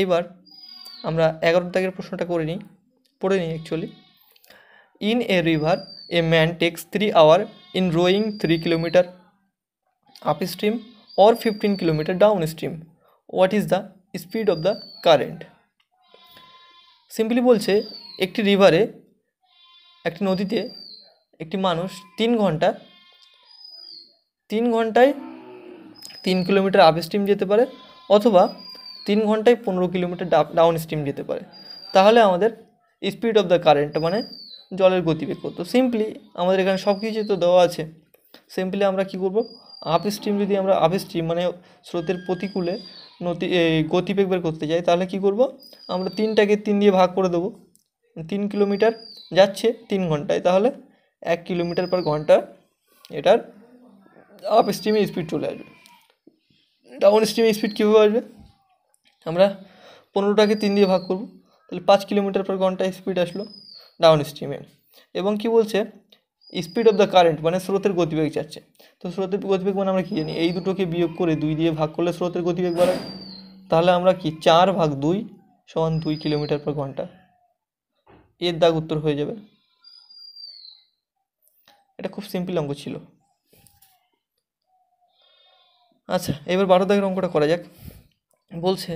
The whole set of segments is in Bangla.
এইবার আমরা 11 দাগের প্রশ্নটা পড়ে নিই actually. In a river a man takes 3 hours in rowing 3 kilometre up stream or 15 kilometre down stream, what is the speed of the current. Simply বলছে একটি রিভারে, একটি নদীতে একটি মানুষ 3 ঘন্টায় 3 কিলোমিটার আপ স্ট্রিম যেতে পারে, অথবা 3 ঘন্টায় 15 কিলোমিটার ডাউন স্ট্রিম যেতে পারে। তাহলে আমাদের স্পিড অফ দ্য কারেন্ট মানে জলের গতিবেগ কত। সিম্পলি আমাদের এখানে সব কিছু তো দেওয়া আছে। সিম্পলি আমরা কি করব, আপ স্ট্রিম যদি আমরা আপ স্ট্রিম মানে স্রোতের প্রতিকূলে গতিবেগ বের করতে যাই, তাহলে কি করব, আমরা 3টাকে 3 দিয়ে ভাগ করে দেবো। 3 কিলোমিটার যাচ্ছে 3 ঘন্টায়, তাহলে 1 কিলোমিটার পার ঘন্টা এটার আপ স্ট্রিমে স্পিড চলে আসবে। ডাউন স্ট্রিমে স্পিড কীভাবে আসবে, আমরা 15টাকে 3 দিয়ে ভাগ করব, তাহলে 5 কিলোমিটার পার ঘন্টা স্পিড আসলো ডাউন স্ট্রিমে। এবং কি বলছে, স্পিড অফ দ্য কারেন্ট মানে স্রোতের গতিবেগ যাচ্ছে। তো স্রোতের গতিবেগ মানে আমরা কী জানি, এই দুটোকে বিয়োগ করে 2 দিয়ে ভাগ করলে স্রোতের গতিবেগ বাড়ায়। তাহলে আমরা কি 4/2 সমান 2 কিলোমিটার পার ঘন্টা, এর দাগ উত্তর হয়ে যাবে। এটা খুব সিম্পল অঙ্ক ছিল। আচ্ছা, এবার 12 দাগের অঙ্কটা করা যাক। বলছে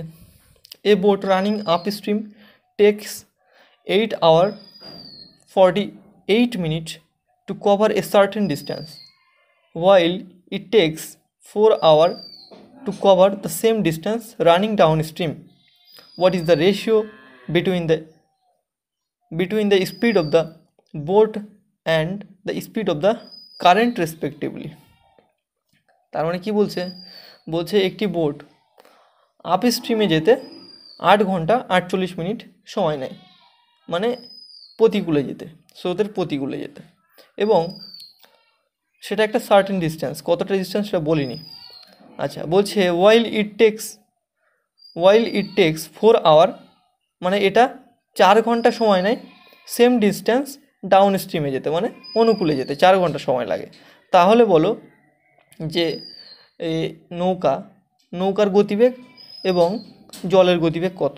a boat running up stream takes 8 hours 48 minutes to cover a certain distance, while it takes 4 hours to cover the same distance running downstream. What is the ratio between the speed of the boat and the speed of the current respectively? তার মানে কি বলছে, একটি বোট আপ স্ট্রিমে যেতে 8 ঘন্টা 48 মিনিট সময় নেয়, মানে প্রতিকূলে যেতে, স্রোতের প্রতিকূলে যেতে, এবং সেটা একটা সার্টেন ডিস্টেন্স, কতটা ডিস্টেন্স সেটা বলিনি। আচ্ছা, বলছে while it takes 4 hours, মানে এটা 4 ঘন্টা সময় নেয় সেম ডিস্টেন্স ডাউন স্ট্রিমে যেতে, মানে অনুকূলে যেতে 4 ঘন্টা সময় লাগে। তাহলে বলো যে এই নৌকার গতিবেগ এবং জলের গতিবেগ কত।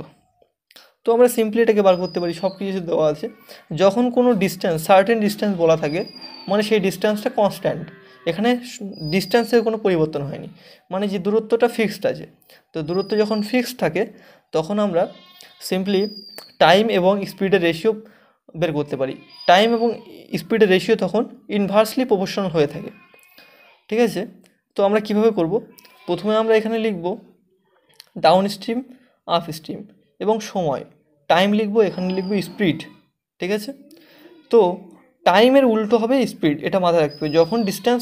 তো আমরা সিম্পলি এটাকে বার করতে পারি, সব কিছু দেওয়া আছে। যখন কোনো ডিস্টেন্স সার্টেন ডিস্টেন্স বলা থাকে, মানে সেই ডিস্টেন্সটা কনস্ট্যান্ট, এখানে ডিস্টেন্সের কোনো পরিবর্তন হয়নি, মানে যে দূরত্বটা ফিক্সড আছে। তো দূরত্ব যখন ফিক্সড থাকে, তখন আমরা সিম্পলি টাইম এবং স্পিডের রেশিও বের করতে পারি। টাইম এবং স্পিডের রেশিও তখন ইনভার্সলি প্রপোর্শনাল হয়ে থাকে। ঠিক আছে, তো আমরা কিভাবে করব, প্রথমে আমরা এখানে লিখব ডাউন স্ট্রিম, আপ স্ট্রিম এবং সময়, টাইম লিখব, এখানে লিখব স্পিড। ঠিক আছে, তো টাইমের উল্টো হবে স্পিড, এটা মাথায় রাখতে হবে। যখন ডিস্টেন্স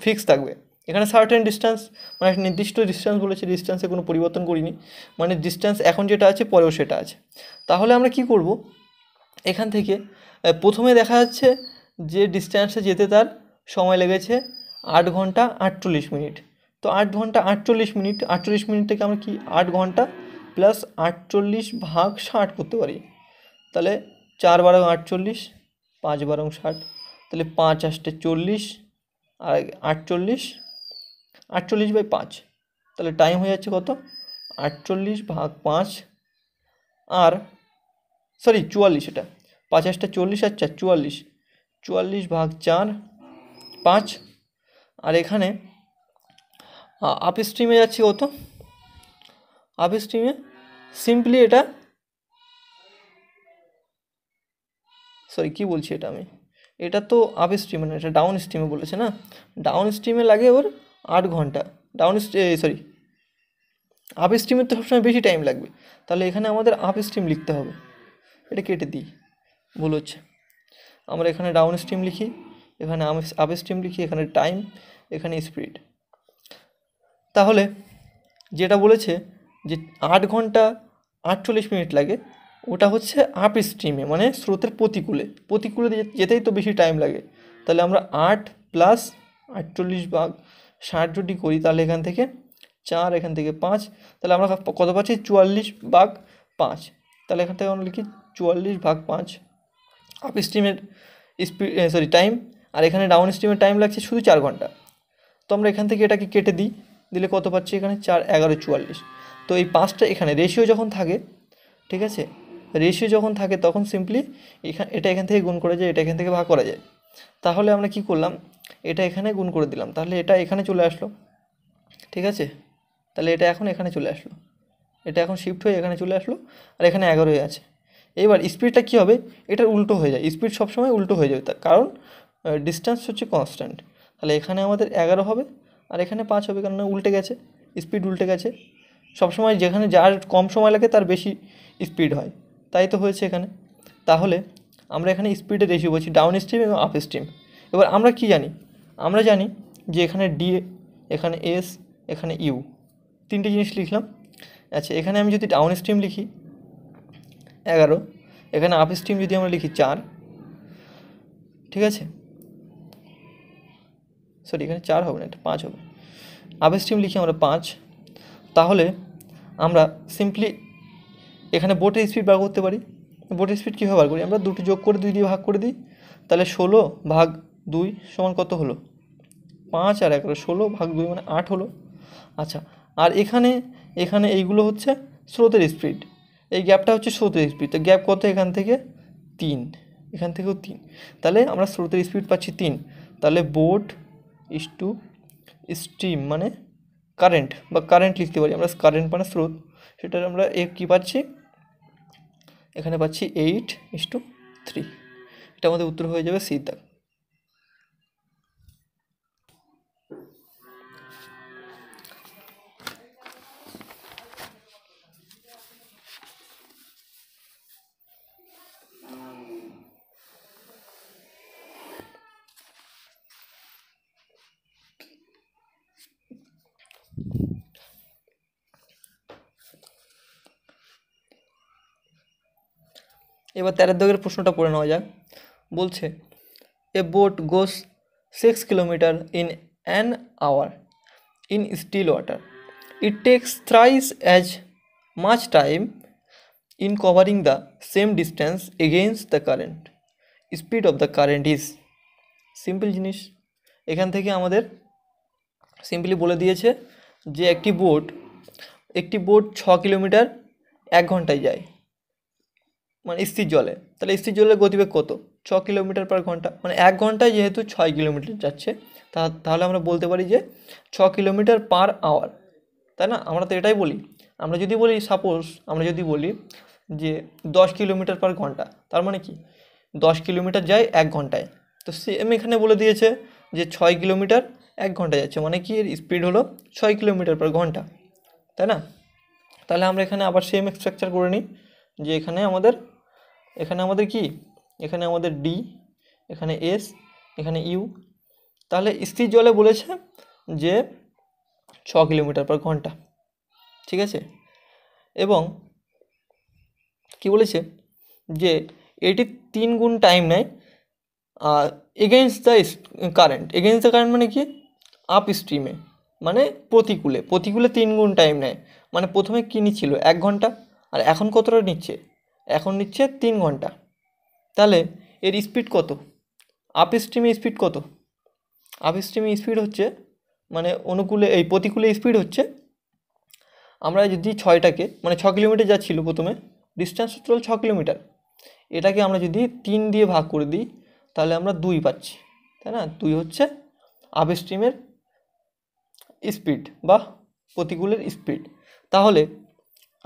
ফিক্স থাকবে, এখানে সার্টেন ডিস্টেন্স মানে একটা নির্দিষ্ট ডিস্টেন্স বলেছে, ডিস্টেন্সে কোনো পরিবর্তন করিনি, মানে ডিস্টেন্স এখন যেটা আছে পরেও সেটা আছে। তাহলে আমরা কি করব, এখান থেকে প্রথমে দেখা যাচ্ছে যে ডিস্টেন্সে যেতে তার সময় লেগেছে 8 ঘন্টা 48 মিনিট। তো 8 ঘন্টা 48 মিনিট, 48 মিনিট থেকে আমরা কি 8 ঘন্টা প্লাস 48/60 করতে পারি। তাহলে 4 × 12 = 48, 5 × 12 = 60, তাহলে 5 × 8 = 40, আর 48/5, তাহলে টাইম হয়ে যাচ্ছে কত, 48/5, আর সরি 44, এটা 5 × 8 = 40 আর 4 = 44, 44/4 5। আর এখানে আপ স্ট্রিমে যাচ্ছে কত, আপ স্ট্রিমে সিম্পলি এটা এটা তো আপ স্ট্রিমে না, এটা ডাউন স্ট্রিমে বলেছে না। ডাউন স্ট্রিমে লাগে ওর 8 ঘন্টা, আপ স্ট্রিমের তো সবসময় বেশি টাইম লাগবে, তাহলে এখানে আমাদের আপ স্ট্রিম লিখতে হবে। এটা কেটে দিই, ভুল হচ্ছে। আমরা এখানে ডাউন স্ট্রিম লিখি, এখানে আপ স্ট্রিম লিখি, এখানে টাইম, এখানে স্পিড। তাহলে যেটা বলেছে যে 8 ঘন্টা 48 মিনিট লাগে, ওটা হচ্ছে আপ স্ট্রিমে, মানে স্রোতের প্রতিকূলে যেতেই তো বেশি টাইম লাগে। তাহলে আমরা 8 + 48/60 যদি করি, তাহলে এখান থেকে 4, এখান থেকে 5, তাহলে আমরা কত পাচ্ছি, 44/5। তাহলে এখান থেকে আমরা লিখি 44/5 আপ স্ট্রিমের টাইম, আর এখানে ডাউন স্ট্রিমের টাইম লাগছে শুধু 4 ঘন্টা। তো আমরা এখান থেকে এটাকে কেটে দিলে কত পাচ্ছি, এখানে 4 × 11 = 44। তো এই 5টা এখানে রেশিও যখন থাকে, ঠিক আছে, রেশিও যখন থাকে তখন সিম্পলি এটা এখান থেকে গুণ করে যায়, এটা এখান থেকে ভাগ করা যায়। তাহলে আমরা কি করলাম, এটা এখানে গুণ করে দিলাম, তাহলে এটা এখানে চলে আসলো, ঠিক আছে। তাহলে এটা এখন এখানে চলে আসলো, এটা এখন শিফট হয়ে এখানে চলে আসলো, আর এখানে 11 হয়ে আছে। এবার স্পিডটা কী হবে, এটার উল্টো হয়ে যায়, স্পিড সবসময় উল্টো হয়ে যাবে, তার কারণ ডিস্টেন্স হচ্ছে কনস্ট্যান্ট। তাহলে এখানে আমাদের 11 হবে আর এখানে 5 হবে, কারণ উল্টে গেছে, স্পিড উল্টে গেছে। সবসময় যেখানে যার কম সময় লাগে তার বেশি স্পিড হয়, তাই তো হয়েছে এখানে। তাহলে আমরা এখানে স্পিডের রেশিও বলছি ডাউন স্ট্রিম এবং আপ স্ট্রিম। এবার আমরা কি জানি, আমরা জানি যে এখানে ডি, এখানে এস, এখানে ইউ, তিনটে জিনিস লিখলাম। আচ্ছা, এখানে আমি যদি ডাউন স্ট্রিম লিখি 11, এখানে আপ স্ট্রিম যদি আমরা লিখি 4, ঠিক আছে, সরি এখানে 4 হবে না, এটা 5 হবে। আপ স্ট্রিম লিখি আমরা 5, তাহলে আমরা সিম্পলি এখানে বোটের স্পিড বার করতে পারি। বোটের স্পিড কীভাবে বার করি, আমরা দুটো যোগ করে 2 দিয়ে ভাগ করে দিই, তাহলে 16 ভাগ 2 সমান কত হলো, 5 আর 11, 16 ভাগ 2 মানে 8 হলো। আচ্ছা, আর এখানে এখানে এইগুলো হচ্ছে স্রোতের স্পিড, এই গ্যাপটা হচ্ছে স্রোতের স্পিড, তো গ্যাপ কত এখান থেকে 3, এখান থেকেও 3, তাহলে আমরা স্রোতের স্পিড পাচ্ছি 3। তাহলে বোট ইস টু স্ট্রিম মানে কারেন্ট, বা কারেন্ট লিখতে পারি আমরা, কারেন্ট মানে স্রোত, সেটা আমরা কী পাচ্ছি, এখানে পাচ্ছি 8:3। এটা আমাদের উত্তর হয়ে যাবে সি দাগ। এবার 13 দাগের প্রশ্নটা পড়ে নেওয়া যাক। বলছে a boat goes 6 kilometre in an hour in still water, it takes thrice as much time in covering the same distance against the current, speed of the current is. Simple জিনিস, এখান থেকে আমাদের সিম্পলি বলে দিয়েছে যে একটি বোট 6 কিলোমিটার 1 ঘন্টায় যায়, মানে স্থির জলে। তাহলে স্থির জলের গতিবেগ কত, 6 কিলোমিটার পার ঘন্টা, মানে 1 ঘন্টায় যেহেতু 6 কিলোমিটার যাচ্ছে, তাহলে আমরা বলতে পারি যে 6 কিলোমিটার পার আওয়ার, তাই না। আমরা তো এটাই বলি। আমরা যদি বলি সাপোজ, আমরা যদি বলি যে 10 কিলোমিটার পার ঘন্টা, তার মানে কি 10 কিলোমিটার যায় 1 ঘন্টায়, তো সেম এখানে বলে দিয়েছে যে 6 কিলোমিটার 1 ঘন্টা যাচ্ছে, মানে কি এর স্পিড হলো 6 কিলোমিটার পার ঘন্টা, তাই না। তাহলে আমরা এখানে আবার সেম স্ট্রাকচার করে নিই, যে এখানে আমাদের কি, এখানে আমাদের ডি, এখানে এস, এখানে ইউ। তাহলে স্থির জলে বলেছে যে 6 কিলোমিটার পার ঘন্টা, ঠিক আছে। এবং কি বলেছে যে এটি 3 গুণ টাইম নেয় এগেইনস্ট দ্য কারেন্ট মানে কি, আপ স্ট্রিমে, মানে প্রতিকূলে 3 গুণ টাইম নেয়। মানে প্রথমে কী নিচ্ছিল 1 ঘন্টা, আর এখন কতটা নিচ্ছে, এখন নিচ্ছে 3 ঘন্টা। তাহলে এর স্পিড কত, আপ স্ট্রিমে স্পিড কত, আপ স্ট্রিমে স্পিড হচ্ছে, মানে প্রতিকূলে স্পিড হচ্ছে, আমরা যদি 6টাকে মানে 6 কিলোমিটার যাচ্ছিল প্রথমে, ডিস্টেন্স টোটাল 6 কিলোমিটার, এটাকে আমরা যদি 3 দিয়ে ভাগ করে দিই তাহলে আমরা 2 পাচ্ছি, তাই না। 2 হচ্ছে আপ স্ট্রিমের স্পিড বা প্রতিকূলের স্পিড। তাহলে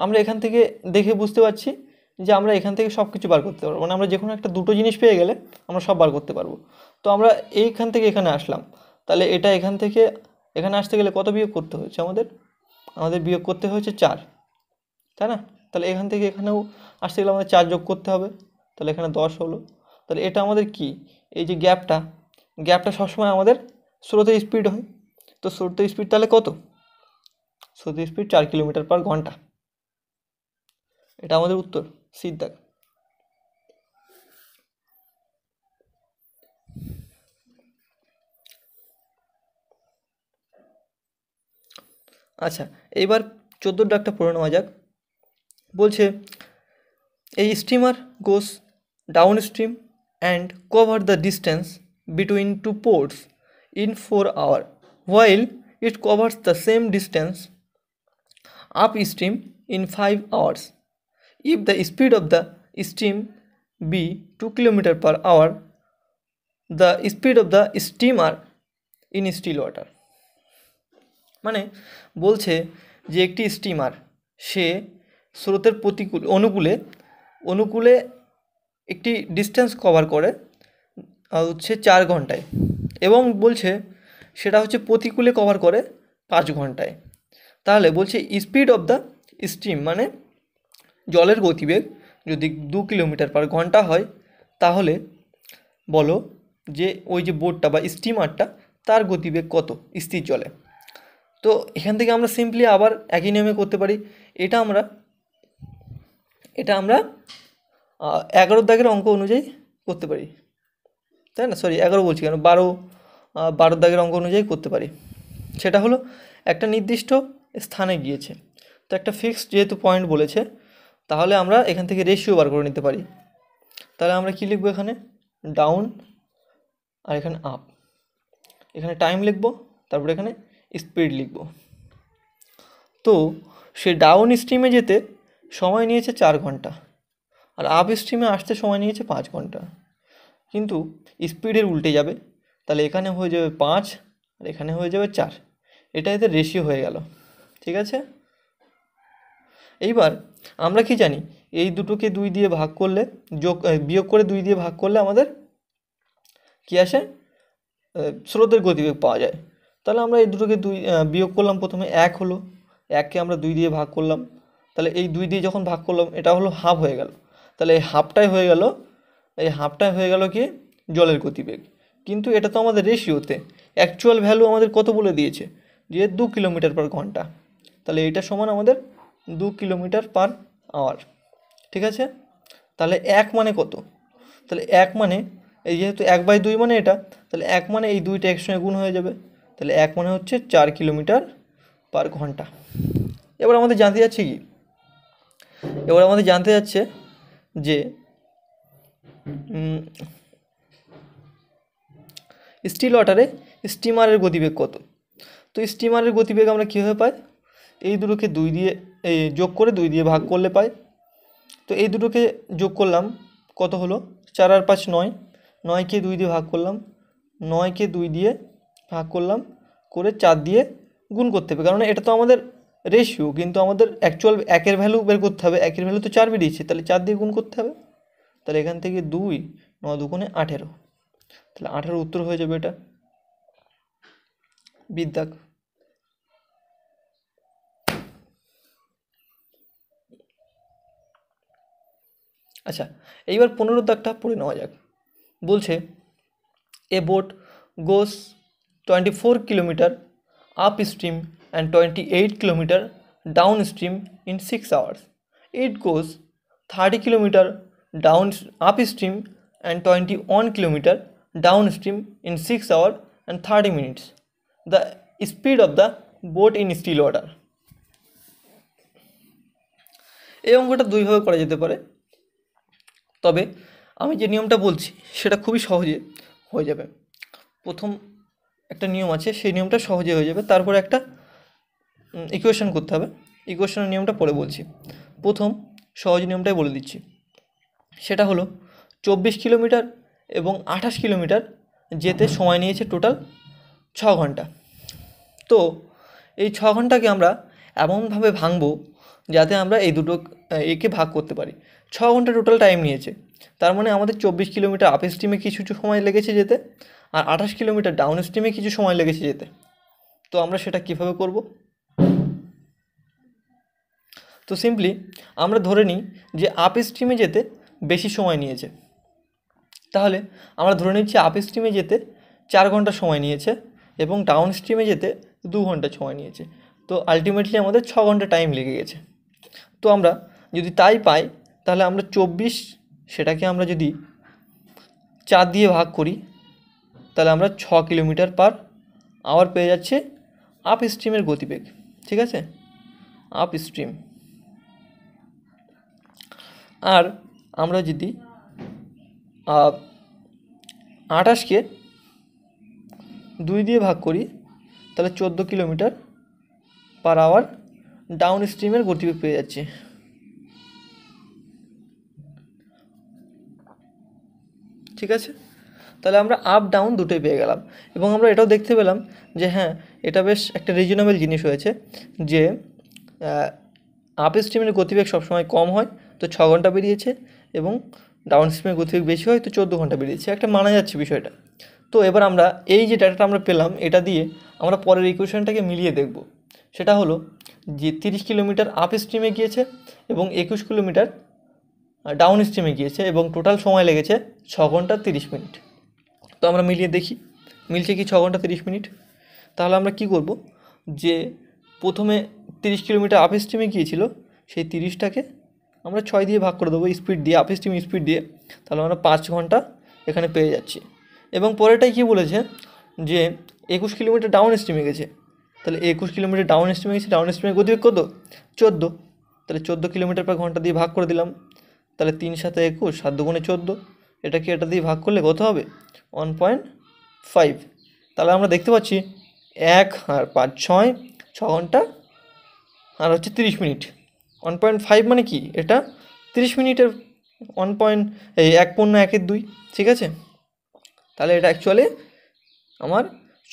আমরা এখান থেকে দেখে বুঝতে পারছি যে আমরা এখান থেকে সব কিছু বার করতে পারবো, মানে আমরা যে কোনো একটা দুটো জিনিস পেয়ে গেলে আমরা সব বার করতে পারবো। তো আমরা এইখান থেকে এখানে আসলাম, তাহলে এটা এখান থেকে এখানে আসতে গেলে কত বিয়োগ করতে হয়েছে, আমাদের বিয়োগ করতে হয়েছে 4, তাই না। তাহলে এখান থেকে এখানেও আসতে গেলে আমাদের 4 যোগ করতে হবে, তাহলে এখানে 10 হলো। তাহলে এটা আমাদের কি, এই যে গ্যাপটা সবসময় আমাদের স্রোতের স্পিড হয়, তো স্রোতের স্পিড তাহলে কত, স্রোতের স্পিড 4 কিলোমিটার পার ঘন্টা, এটা আমাদের উত্তর সি দাগ। আচ্ছা, এইবার 14 দাগটা পড়ে নেওয়া যাক। বলছে এই steamer goes down stream and cover the distance between 2 ports in 4 hours, while it covers the same distance upstream in 5 hours. If the speed of the stream be 2 km per hour, the speed of the steamer in still water. মানে বলছে যে একটি স্টিমার সে স্রোতের অনুকূলে একটি ডিস্টেন্স কভার করে হচ্ছে 4 ঘন্টায়, এবং বলছে সেটা হচ্ছে প্রতিকূলে কভার করে 5 ঘন্টায়। তাহলে বলছে স্পিড অফ দ্য স্টিম মানে জলের গতিবেগ যদি 2 কিলোমিটার পার ঘন্টা হয়, তাহলে বলো যে ওই যে বোটটা বা স্টিমারটা তার গতিবেগ কত স্থির জলে। তো এখান থেকে আমরা সিম্পলি আবার একই নিয়মে করতে পারি। এটা আমরা 11 দাগের অঙ্ক অনুযায়ী করতে পারি, তাই না? সরি 11 বলছি কেন, 12 দাগের অঙ্ক অনুযায়ী করতে পারি। সেটা হলো একটা নির্দিষ্ট স্থানে গিয়েছে, তো একটা ফিক্সড যেহেতু পয়েন্ট বলেছে, তাহলে আমরা এখান থেকে রেশিও বার করে নিতে পারি। তাহলে আমরা কী লিখবো, এখানে ডাউন আর এখানে আপ, এখানে টাইম লিখবো, তারপরে এখানে স্পিড লিখবো। তো সে ডাউন স্ট্রিমে যেতে সময় নিয়েছে 4 ঘন্টা, আর আপ স্ট্রিমে আসতে সময় নিয়েছে 5 ঘন্টা, কিন্তু স্পিডের উল্টে যাবে, তাহলে এখানে হয়ে যাবে 5 আর এখানে হয়ে যাবে 4, এটা এদের রেশিও হয়ে গেল। ঠিক আছে, এইবার আমরা কি জানি, এই দুটোকে 2 দিয়ে ভাগ করলে বিয়োগ করে 2 দিয়ে ভাগ করলে আমাদের কি আসে, স্রোতের গতিবেগ পাওয়া যায়। তাহলে আমরা এই দুটোকে বিয়োগ করলাম, প্রথমে 1 হলো, 1কে আমরা 2 দিয়ে ভাগ করলাম, তাহলে এই 2 দিয়ে যখন ভাগ করলাম এটা হলো হাফ হয়ে গেল, তাহলে এই হাফটাই হয়ে গেল কি জলের গতিবেগ। কিন্তু এটা তো আমাদের রেশিওতে, অ্যাকচুয়াল ভ্যালু আমাদের কত বলে দিয়েছে, যে 2 কিলোমিটার পার ঘন্টা, তাহলে এটা সমান আমাদের 2 কিলোমিটার পার আওয়ার। ঠিক আছে, তাহলে 1 মানে কত, তাহলে 1 মানে এই যেহেতু 1/2 মানে এটা, তাহলে 1 মানে এই 2টা একসঙ্গে গুণ হয়ে যাবে, তাহলে 1 মানে হচ্ছে 4 কিলোমিটার পার ঘন্টা। এবার আমাদের জানতে যাচ্ছে যে স্টিল ওয়াটারে স্টিমারের গতিবেগ কত। তো স্টিমারের গতিবেগ আমরা কীভাবে পাই, এই দুটোকে 2 দিয়ে যোগ করে 2 দিয়ে ভাগ করলে পাই। তো এই দুটোকে যোগ করলাম, কত হলো, 4 আর 5 9, 9কে 2 দিয়ে ভাগ করলাম, 9কে 2 দিয়ে ভাগ করলাম করে 4 দিয়ে গুণ করতে হবে, কারণ এটা তো আমাদের রেশিও, কিন্তু আমাদের অ্যাকচুয়াল একের ভ্যালু বের করতে হবে, একের ভ্যালু তো 4 বেরিয়েছে, তাহলে 4 দিয়ে গুণ করতে হবে। তাহলে এখান থেকে 2 9 দুগুণে 18, তাহলে 18 উত্তর হয়ে যাবে এটা বিদ্যাক। আচ্ছা, এইবার 15 দাগটা পড়ে নেওয়া যাক। বলছে a boat goes 24 kilometre up stream and 28 kilometre down stream in 6 hours. It goes 30 kilometre down up stream and 21 kilometre down stream in 6 hours and 30 minutes. The speed of the boat in still water. এই অঙ্কটা দুইভাবে করা যেতে পারে, তবে আমি যে নিয়মটা বলছি সেটা খুবই সহজে হয়ে যাবে। প্রথম একটা নিয়ম আছে, সেই নিয়মটা সহজে হয়ে যাবে, তারপরে একটা ইকুয়েশন করতে হবে, ইকুয়েশনের নিয়মটা পরে বলছি। প্রথম সহজ নিয়মটাই বলে দিচ্ছি, সেটা হলো 24 কিলোমিটার এবং 28 কিলোমিটার যেতে সময় নিয়েছে টোটাল 6 ঘন্টা। তো এই 6 ঘন্টাকে আমরা এমনভাবে ভাঙবো যাতে আমরা এই দুটো একে ভাগ করতে পারি। 6 ঘন্টা টোটাল টাইম নিয়েছে, তার মানে আমাদের 24 কিলোমিটার আপ স্ট্রিমে কিছু সময় লেগেছে যেতে, আর 28 কিলোমিটার ডাউন স্ট্রিমে কিছু সময় লেগেছে যেতে। তো আমরা সেটা কীভাবে করব, তো সিম্পলি আমরা ধরে নিই যে আপ স্ট্রিমে যেতে বেশি সময় নিয়েছে, তাহলে আমরা ধরে নিচ্ছি আপ স্ট্রিমে যেতে 4 ঘন্টা সময় নিয়েছে এবং ডাউন স্ট্রিমে যেতে 2 ঘন্টা সময় নিয়েছে। তো আলটিমেটলি আমাদের 6 ঘন্টা টাইম লেগে গেছে। তো আমরা যদি তাই পাই, তাহলে আমরা 24, সেটাকে আমরা যদি 4 দিয়ে ভাগ করি, তাহলে আমরা 6 কিলোমিটার পার আওয়ার পেয়ে যাচ্ছে আপ স্ট্রিমের গতিবেগ। ঠিক আছে, আপ স্ট্রিম। আর আমরা যদি 28কে 2 দিয়ে ভাগ করি, তাহলে 14 কিলোমিটার পার আওয়ার ডাউন স্ট্রিমের গতিবেগ পেয়ে যাচ্ছি। ঠিক আছে, তাহলে আমরা আপ ডাউন দুটোই পেয়ে গেলাম। এবং আমরা এটাও দেখতে পেলাম যে হ্যাঁ, এটা বেশ একটা রিজনেবল জিনিস হয়েছে যে আপ স্ট্রিমের গতিবেগ সবসময় কম হয়, তো 6 ঘন্টা বেরিয়েছে, এবং ডাউন স্ট্রিমের গতিবেগ বেশি হয়, তো 14 ঘন্টা বেরিয়েছে। একটা মানা যাচ্ছে বিষয়টা। তো এবার আমরা এই যে ডাটাটা আমরা পেলাম, এটা দিয়ে আমরা পরের ইকুয়েশনটাকে মিলিয়ে দেখব। সেটা হলো যে 30 কিলোমিটার আপ স্ট্রিমে গিয়েছে এবং 21 কিলোমিটার ডাউন স্ট্রিমে গিয়েছে, এবং টোটাল সময় লেগেছে 6 ঘন্টা 30 মিনিট। তো আমরা মিলিয়ে দেখি মিলছে কি 6 ঘন্টা 30 মিনিট। তাহলে আমরা কি করব, যে প্রথমে 30 কিলোমিটার আপ স্ট্রিমে গিয়েছিল, সেই 30টাকে আমরা 6 দিয়ে ভাগ করে দেবো স্পিড দিয়ে, আপ স্ট্রিম স্পিড দিয়ে। তাহলে আমরা 5 ঘন্টা এখানে পেয়ে যাচ্ছি। এবং পরেরটাই কী বলেছে, যে 21 কিলোমিটার ডাউন স্ট্রিমে গেছে। তাহলে 21 কিলোমিটার ডাউন স্ট্রিমে গেছে, ডাউন স্ট্রিমের গতিবেগ কত, 14। তাহলে 14 কিলোমিটার পার ঘন্টা দিয়ে ভাগ করে দিলাম। তাহলে 3 7 21, 7 দুগুণে 14, এটাকে এটা দিয়ে ভাগ করলে কত হবে, 1.5। তাহলে আমরা দেখতে পাচ্ছি 1 আর 5 6, 6 ঘন্টা আর হচ্ছে 30 মিনিট। 1.5 মানে কি, এটা 30 মিনিটের 1.1/2, ঠিক আছে। তাহলে এটা অ্যাকচুয়ালি আমার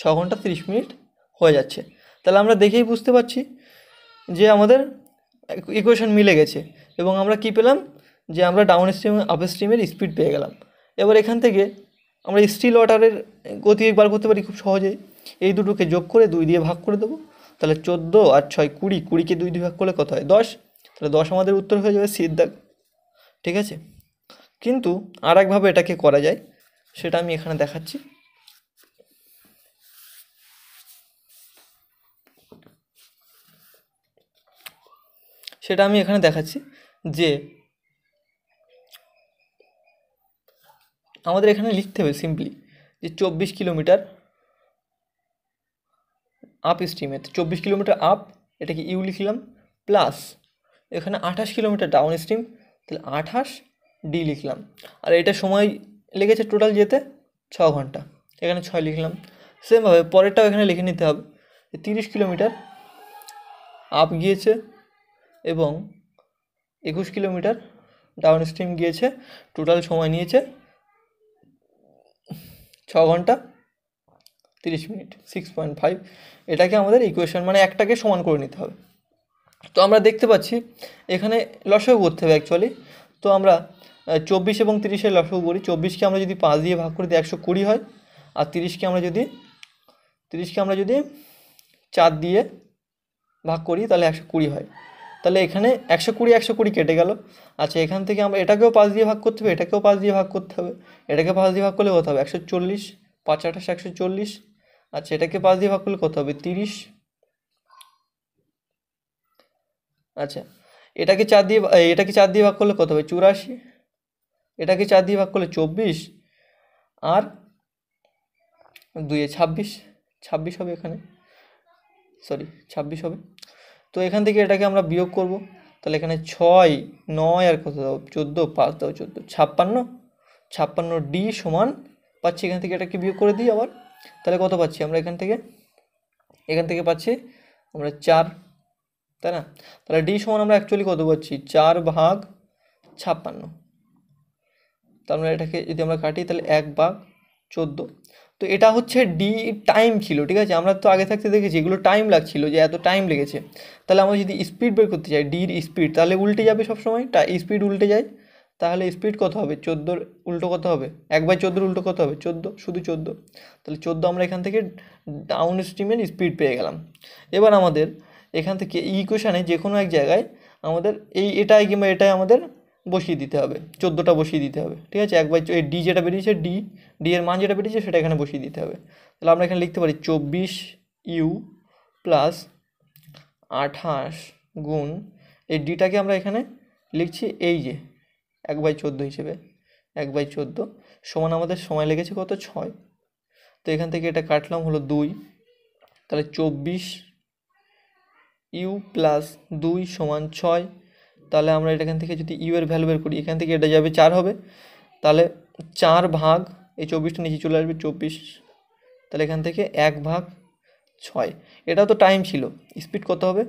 6 ঘন্টা 30 মিনিট হয়ে যাচ্ছে। তাহলে আমরা দেখেই বুঝতে পারছি যে আমাদের ইকুয়েশন মিলে গেছে, এবং আমরা কি পেলাম, যে আমরা ডাউন স্ট্রিম আপ স্ট্রিমের স্পিড পেয়ে গেলাম। এবার এখান থেকে আমরা স্টিল ওয়াটারের গতিবেগ বার করতে পারি খুব সহজেই। এই দুটোকে যোগ করে 2 দিয়ে ভাগ করে দেবো। তাহলে 14 আর 6 20, 20কে 2 দিয়ে ভাগ করলে কত হয়, 10। তাহলে 10 আমাদের উত্তর হয়ে যাবে সির দাগ। ঠিক আছে, কিন্তু আর একভাবে এটাকে করা যায়, সেটা আমি এখানে দেখাচ্ছি। যে আমাদের এখানে লিখতে হবে সিম্পলি যে 24 কিলোমিটার আপ স্ট্রিমে, 24 কিলোমিটার আপ, এটাকে ইউ লিখলাম, প্লাস এখানে 28 কিলোমিটার ডাউন স্ট্রিম, তাহলে 28 ডি লিখলাম। আর এটা সময় লেগেছে টোটাল যেতে 6 ঘন্টা, এখানে 6 লিখলাম। সেমভাবে পরেরটাও এখানে লিখে নিতে হবে, 30 কিলোমিটার আপ গিয়েছে এবং 21 কিলোমিটার ডাউন স্ট্রিম গিয়েছে, টোটাল সময় নিয়েছে 6 ঘন্টা 30 মিনিট, 6.5। এটাকে আমাদের ইকুয়েশন মানে একটাকে সমান করে নিতে হবে। তো আমরা দেখতে পাচ্ছি এখানে লসাগু করতে হবে অ্যাকচুয়ালি। তো আমরা 24 এবং 30-এর লসাগু করি। 24কে আমরা যদি 5 দিয়ে ভাগ করে দিই 120 হয়, আর 30কে আমরা যদি 4 দিয়ে ভাগ করি তাহলে 120 হয়। তাহলে এখানে 120 কেটে গেল। আচ্ছা, এখান থেকে আমরা এটাকেও 5 দিয়ে ভাগ করতে হবে, এটাকেও 5 দিয়ে ভাগ করতে হবে। এটাকে 5 দিয়ে ভাগ করলে কত হবে, 140, 5 28 140। আচ্ছা, এটাকে 5 দিয়ে ভাগ করলে কত হবে, 30। আচ্ছা, এটাকে 4 দিয়ে ভাগ করলে কত হবে, 84। এটাকে 4 দিয়ে ভাগ করলে 24, আর 2 26, 26 হবে এখানে, সরি 26 হবে। তো এখান থেকে এটাকে আমরা বিয়োগ করব। তাহলে এখানে 6 9 আর কত দাও, 14, 5 দাও 14, 56 ডি সমান পাচ্ছি। এখান থেকে এটাকে বিয়োগ করে দিই আবার, তাহলে কত পাচ্ছি আমরা এখান থেকে পাচ্ছি আমরা 4, তাই না। তাহলে ডি সমান আমরা অ্যাকচুয়ালি কত পাচ্ছি, 4/56। তার মানে এটাকে যদি আমরা কাটি তাহলে 1/14। তো এটা হচ্ছে ডি টাইম ছিল, ঠিক আছে। আমরা তো আগে থাকতে দেখেছি এগুলো টাইম লাগছিল, যে এত টাইম লেগেছে। তাহলে আমরা যদি স্পিড বের করতে চাই, ডির স্পিড, তাহলে উল্টে যাবে সবসময়, স্পিড উল্টে যায়। তাহলে স্পিড কত হবে, 14-র উল্টো কত হবে, 1/14-র উল্টো কত হবে, 14, শুধু 14। তাহলে 14 আমরা এখান থেকে ডাউন স্ট্রিমের স্পিড পেয়ে গেলাম। এবার আমাদের এখান থেকে এই ইকুয়েশানে যে কোনো এক জায়গায় আমাদের এটাই কিংবা এটাই আমাদের বসিয়ে দিতে হবে, 14টা বসিয়ে দিতে হবে, ঠিক আছে। ডি যেটা বেরিয়েছে, ডি এর মান যেটা বেরিয়েছে সেটা এখানে বসিয়ে দিতে হবে। তাহলে আমরা এখানে লিখতে পারি 24 ইউ প্লাস 28 গুণ এই ডিটাকে আমরা এখানে লিখছি এই যে 1/14 হিসেবে, 1/14 সমান আমাদের সময় লেগেছে কত, 6। তো এখান থেকে এটা কাটলাম হলো 2, তাহলে 24 ইউ প্লাস 2 সমান 6। তাহলে আমরা এখান থেকে যদি ইউ এর ভ্যালু বের করি, এখান থেকে এটা যাবে 4 হবে। তাহলে 4 ভাগ এই 24টা নিচে চলে আসবে 24, তাহলে এখান থেকে 1/6। এটা তো টাইম ছিল, স্পিড কত হবে,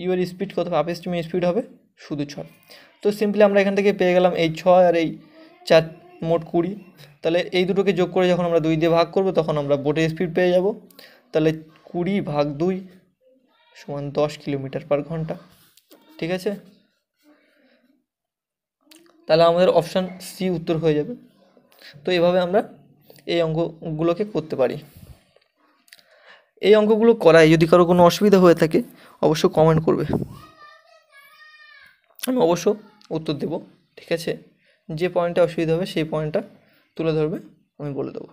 ইউর স্পিড কত, আপ স্ট্রিমের স্পিড হবে শুধু 6। তো সিম্পলি আমরা এখান থেকে পেয়ে গেলাম এই 6 আর এই 4 মোট 20। তাহলে এই দুটোকে যোগ করে যখন আমরা 2 দিয়ে ভাগ করব তখন আমরা বোটের স্পিড পেয়ে যাব। তাহলে 20 ভাগ 2 সমান 10 কিলোমিটার পার ঘন্টা। ঠিক আছে, তাহলে আমাদের অপশান সি উত্তর হয়ে যাবে। তো এভাবে আমরা এই অঙ্কগুলোকে করতে পারি। এই অঙ্কগুলো করায় যদি কারো কোনো অসুবিধা হয়ে থাকে অবশ্য কমেন্ট করবে, আমি অবশ্য উত্তর দেব। ঠিক আছে, যে পয়েন্টে অসুবিধা হবে সেই পয়েন্টটা তুলে ধরবে, আমি বলে দেবো।